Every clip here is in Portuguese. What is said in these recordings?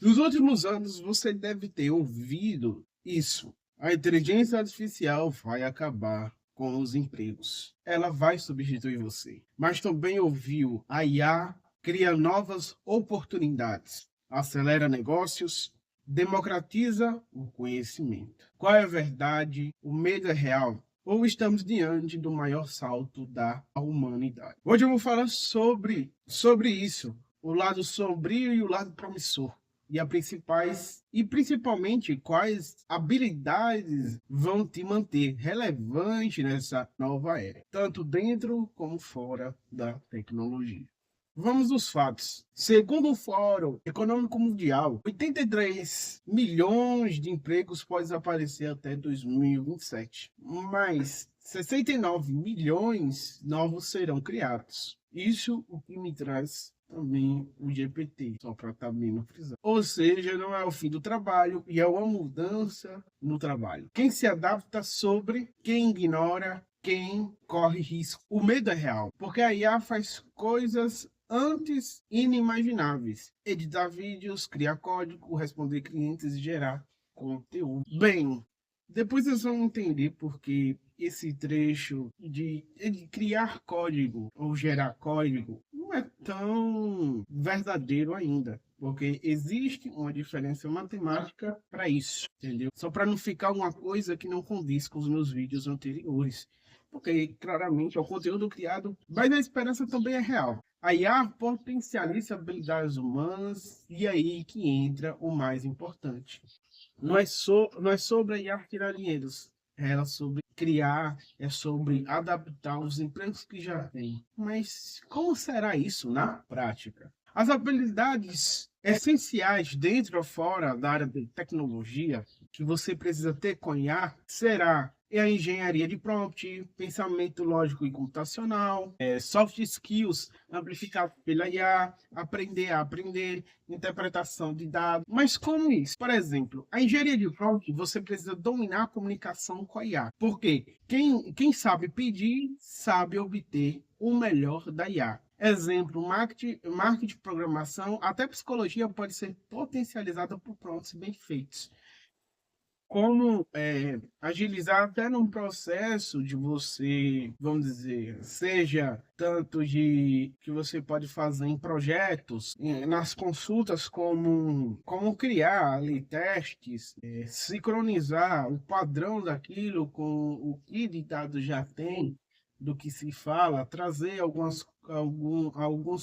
Nos últimos anos, você deve ter ouvido isso. A inteligência artificial vai acabar com os empregos. Ela vai substituir você. Mas também ouviu a IA cria novas oportunidades, acelera negócios, democratiza o conhecimento. Qual é a verdade? O medo é real? Ou estamos diante do maior salto da humanidade? Hoje eu vou falar sobre isso, o lado sombrio e o lado promissor e principalmente quais habilidades vão te manter relevante nessa nova era, tanto dentro como fora da tecnologia. Vamos aos fatos. Segundo o Fórum Econômico Mundial, 83 milhões de empregos podem aparecer até 2027, mas 69 milhões novos serão criados. Isso o que me traz também o GPT, só para estar bem frisado. Ou seja, não é o fim do trabalho, e é uma mudança no trabalho. Quem se adapta sobre quem ignora, quem corre risco. O medo é real, porque a IA faz coisas antes inimagináveis. Editar vídeos, criar código, responder clientes e gerar conteúdo. Bem, depois vocês vão entender porque esse trecho de criar código ou gerar código não é tão verdadeiro ainda. Porque existe uma diferença matemática para isso, entendeu? Só para não ficar uma coisa que não condiz com os meus vídeos anteriores. Porque claramente é o conteúdo criado, mas a esperança também é real. A IA potencializa habilidades humanas e aí que entra o mais importante. Não é sobre a IA tirar dinheiros, é sobre criar, é sobre adaptar os empregos que já tem. Mas como será isso na prática? As habilidades essenciais dentro ou fora da área de tecnologia que você precisa ter com IA será a engenharia de prompt, pensamento lógico e computacional, soft skills amplificados pela IA, aprender a aprender, interpretação de dados. Mas como isso? Por exemplo, a engenharia de prompt, você precisa dominar a comunicação com a IA. Porque quem sabe pedir, sabe obter o melhor da IA. Exemplo, marketing, programação, até psicologia pode ser potencializada por prompts bem feitos. Como agilizar até num processo de você, vamos dizer, seja tanto de que você pode fazer em projetos, nas consultas, como criar ali testes, sincronizar o padrão daquilo com o que de dados já tem, do que se fala, trazer alguns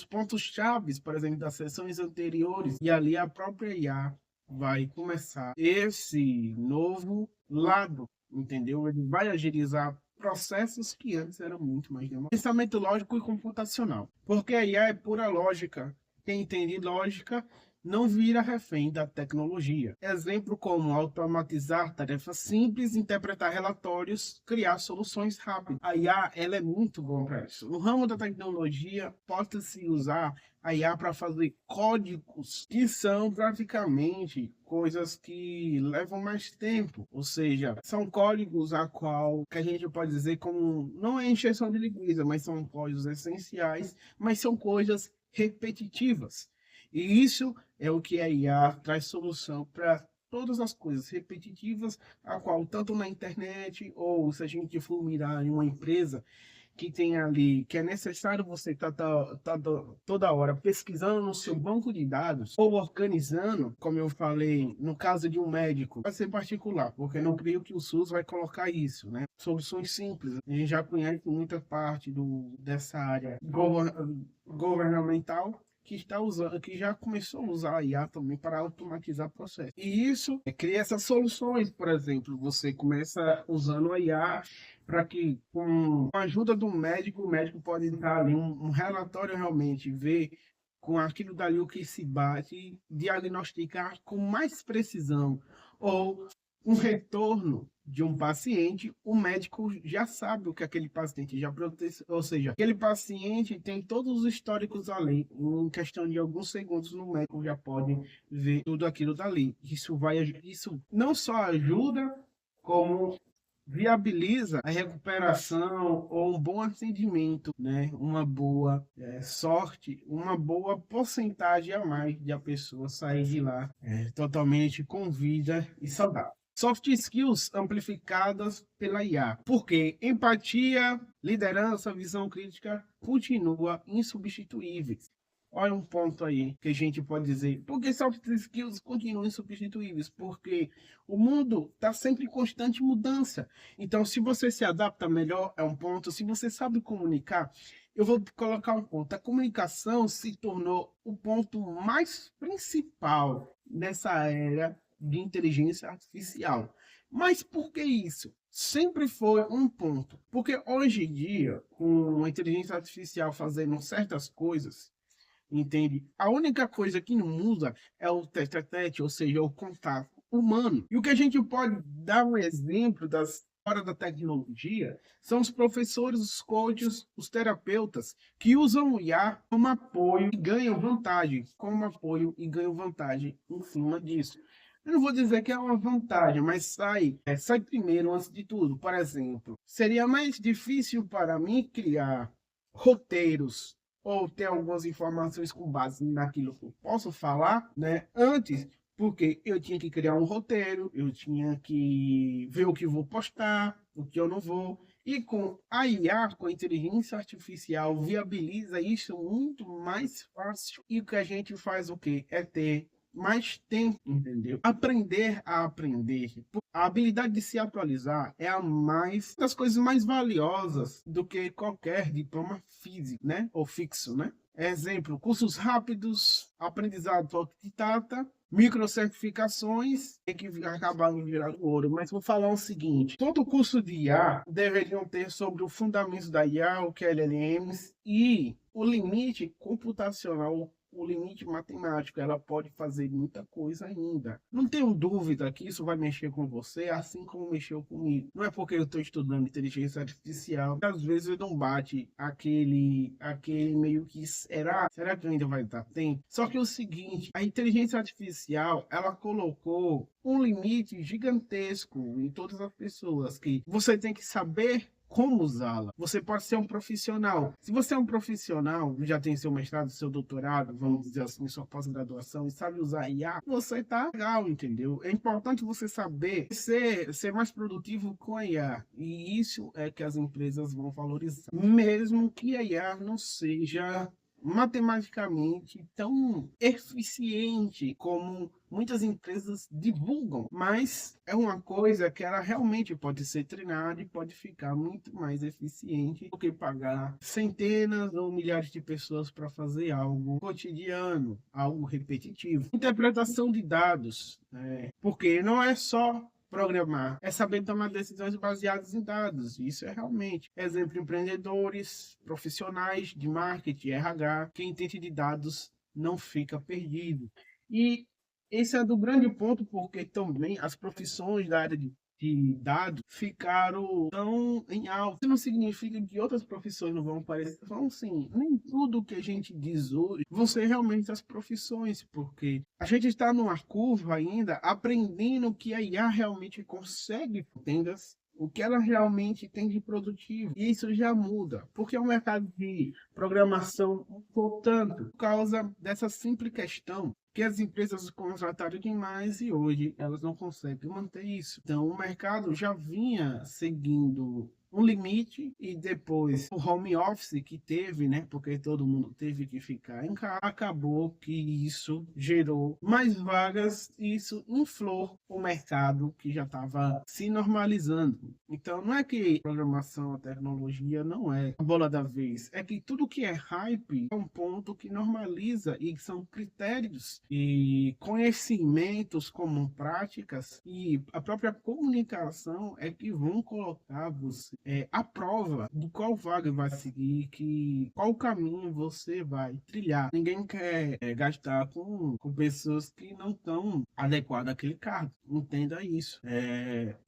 pontos chaves, por exemplo, das sessões anteriores, e ali a própria IA vai começar esse novo lado, entendeu? Ele vai agilizar processos que antes eram muito mais demorados. Pensamento lógico e computacional. Porque a IA é pura lógica. Quem entende lógica não vira refém da tecnologia. Exemplo como automatizar tarefas simples, interpretar relatórios, criar soluções rápidas. A IA ela é muito boa para isso. No ramo da tecnologia, pode-se usar a IA para fazer códigos que são praticamente coisas que levam mais tempo, ou seja, são códigos a qual que a gente pode dizer como não é encheção de linguiça, mas são códigos essenciais, mas são coisas repetitivas. E isso é o que a IA traz solução para todas as coisas repetitivas, a qual tanto na internet ou se a gente for mirar em uma empresa que tem ali, que é necessário você estar toda hora pesquisando no seu banco de dados ou organizando, como eu falei, no caso de um médico, vai ser particular, porque não creio que o SUS vai colocar isso, né? Soluções simples. A gente já conhece muita parte dessa área governamental que está usando, que já começou a usar a IA também para automatizar processos. E isso cria essas soluções, por exemplo, você começa usando a IA para que, com a ajuda do médico, o médico pode dar ali um relatório realmente, ver com aquilo dali o que se bate, diagnosticar com mais precisão, ou um retorno de um paciente, o médico já sabe o que aquele paciente já produz, ou seja, aquele paciente tem todos os históricos ali, em questão de alguns segundos no médico já pode ver tudo aquilo dali. Isso não só ajuda, como viabiliza a recuperação ou um bom atendimento, né? Uma boa sorte, uma boa porcentagem a mais de a pessoa sair de lá totalmente com vida e saudável. Soft skills amplificadas pela IA, porque empatia, liderança, visão crítica continua insubstituíveis. Olha um ponto aí que a gente pode dizer. Por que soft skills continuam insubstituíveis? Porque o mundo está sempre em constante mudança. Então, se você se adapta melhor, é um ponto. Se você sabe comunicar, eu vou colocar um ponto. A comunicação se tornou o ponto mais principal nessa era de inteligência artificial. Mas por que isso? Sempre foi um ponto. Porque hoje em dia, com a inteligência artificial fazendo certas coisas, entende? A única coisa que não muda é o tete-a-tete, ou seja, o contato humano. E o que a gente pode dar um exemplo das fora da tecnologia são os professores, os coaches, os terapeutas que usam o IA como apoio e ganham vantagem, em cima disso. Eu não vou dizer que é uma vantagem, mas sai primeiro antes de tudo. Por exemplo, seria mais difícil para mim criar roteiros ou ter algumas informações com base naquilo que eu posso falar, né? Antes, porque eu tinha que criar um roteiro, eu tinha que ver o que vou postar, o que eu não vou. E com a IA, com a inteligência artificial, viabiliza isso muito mais fácil. E o que a gente faz o quê? É ter mais tempo, entendeu? Aprender a aprender. A habilidade de se atualizar é das coisas mais valiosas do que qualquer diploma físico, né? Ou fixo, né? Exemplo, cursos rápidos, aprendizado autodidata, microcertificações que acabaram virando ouro. Mas vou falar o seguinte: todo curso de IA deveriam ter sobre o fundamento da IA, o que é LLMs e o limite computacional, o limite matemático. Ela pode fazer muita coisa ainda. Não tenho dúvida que isso vai mexer com você, assim como mexeu comigo. Não é porque eu estou estudando inteligência artificial que às vezes não bate aquele meio que será que ainda vai dar tempo? Só que é o seguinte, a inteligência artificial, ela colocou um limite gigantesco em todas as pessoas, que você tem que saber como usá-la. Você pode ser um profissional. Se você é um profissional, já tem seu mestrado, seu doutorado, vamos dizer assim, sua pós-graduação, e sabe usar IA, você tá legal, entendeu? É importante você saber ser mais produtivo com a IA. E isso é que as empresas vão valorizar. Mesmo que a IA não seja matematicamente tão eficiente como muitas empresas divulgam, mas é uma coisa que ela realmente pode ser treinada e pode ficar muito mais eficiente do que pagar centenas ou milhares de pessoas para fazer algo cotidiano, algo repetitivo. Interpretação de dados, porque não é só programar, é saber tomar decisões baseadas em dados. Isso é realmente exemplo: empreendedores, profissionais de marketing, RH, quem entende de dados não fica perdido. E esse é do grande ponto, porque também as profissões da área de dados ficaram tão em alta. Isso não significa que outras profissões não vão aparecer. Então, sim, nem tudo que a gente diz hoje vão ser realmente as profissões, porque a gente está numa curva ainda aprendendo que a IA realmente consegue tendas, o que ela realmente tem de produtivo. E isso já muda, porque o mercado de programação mudou tanto por causa dessa simples questão que as empresas contrataram demais e hoje elas não conseguem manter isso. Então, o mercado já vinha seguindo um limite, e depois o home office que teve, né? Porque todo mundo teve que ficar em casa, acabou que isso gerou mais vagas e isso inflou o mercado que já estava se normalizando. Então, não é que programação, a tecnologia não é a bola da vez, é que tudo que é hype é um ponto que normaliza, e são critérios e conhecimentos como práticas e a própria comunicação é que vão colocar você à prova de qual vaga vai seguir, qual caminho você vai trilhar. Ninguém quer gastar com pessoas que não estão adequadas àquele cargo. Entenda isso.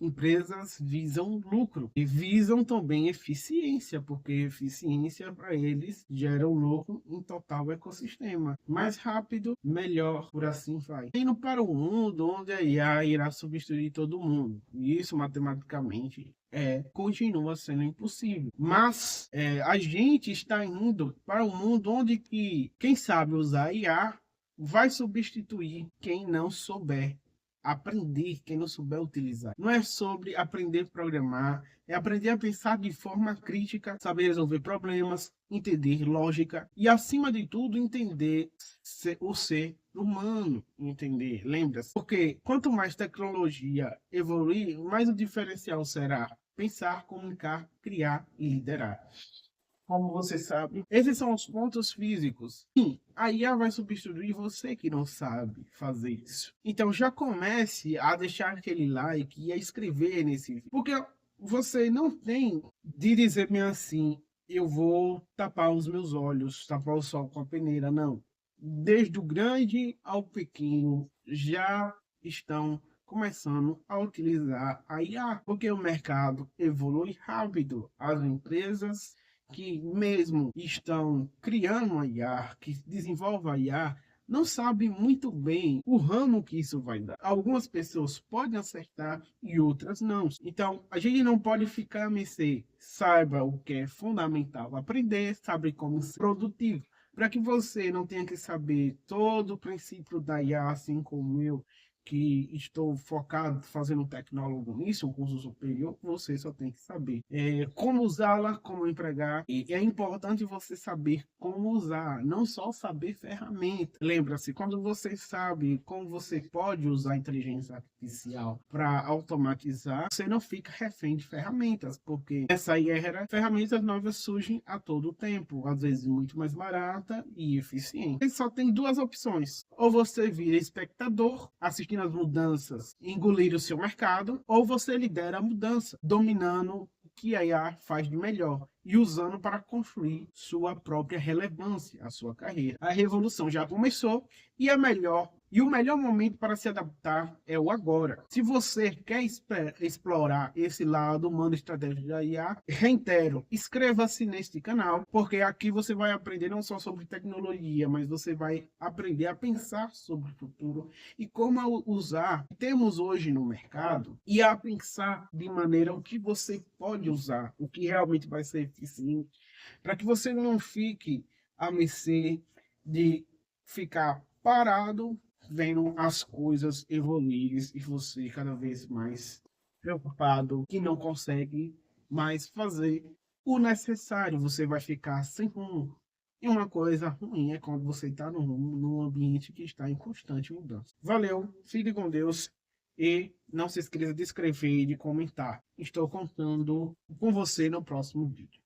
Empresas visam lucro e visam também eficiência, porque eficiência para eles gera um lucro em total ecossistema. Mais rápido, melhor, por assim vai. Indo para um mundo onde a IA irá substituir todo mundo. E isso matematicamente continua sendo impossível. Mas a gente está indo para um mundo onde que quem sabe usar IA vai substituir quem não souber aprender, quem não souber utilizar. Não é sobre aprender a programar, é aprender a pensar de forma crítica, saber resolver problemas, entender lógica e, acima de tudo, entender o ser humano, entender, lembra-se? Porque quanto mais tecnologia evoluir, mais o diferencial será pensar, comunicar, criar e liderar. Como você sabe, esses são os pontos físicos. Sim, a IA vai substituir você que não sabe fazer isso. Então já comece a deixar aquele like e a escrever nesse vídeo. Porque você não tem de dizer-me assim, eu vou tapar os meus olhos, tapar o sol com a peneira, não. Desde o grande ao pequeno, já estão começando a utilizar a IA, porque o mercado evolui rápido. As empresas que mesmo estão criando a IA, que desenvolvem a IA, não sabem muito bem o ramo que isso vai dar. Algumas pessoas podem acertar e outras não. Então, a gente não pode ficar a mercê. Saiba o que é fundamental aprender, sabe como ser produtivo. Para que você não tenha que saber todo o princípio da IA, assim como eu, que estou focado fazendo tecnólogo nisso, um curso superior, você só tem que saber como usá-la, como empregar. E é importante você saber como usar, não só saber ferramenta. Lembra-se, quando você sabe como você pode usar a inteligência artificial para automatizar, você não fica refém de ferramentas, porque essa era ferramentas novas surgem a todo tempo, às vezes muito mais barata e eficiente. Você só tem duas opções: ou você vira espectador, assistindo as mudanças, engolir o seu mercado, ou você lidera a mudança, dominando o que a IA faz de melhor e usando para construir sua própria relevância, a sua carreira. A revolução já começou e o melhor momento para se adaptar é o agora. Se você quer explorar esse lado humano estratégico da IA, reitero, inscreva-se neste canal, porque aqui você vai aprender não só sobre tecnologia, mas você vai aprender a pensar sobre o futuro e como usar o que temos hoje no mercado e a pensar de maneira o que você pode usar, o que realmente vai ser eficiente, para que você não fique à mercê de ficar parado vendo as coisas evoluírem e você cada vez mais preocupado que não consegue mais fazer o necessário. Você vai ficar sem rumo. E uma coisa ruim é quando você está num ambiente que está em constante mudança. Valeu, fique com Deus e não se esqueça de inscrever e de comentar. Estou contando com você no próximo vídeo.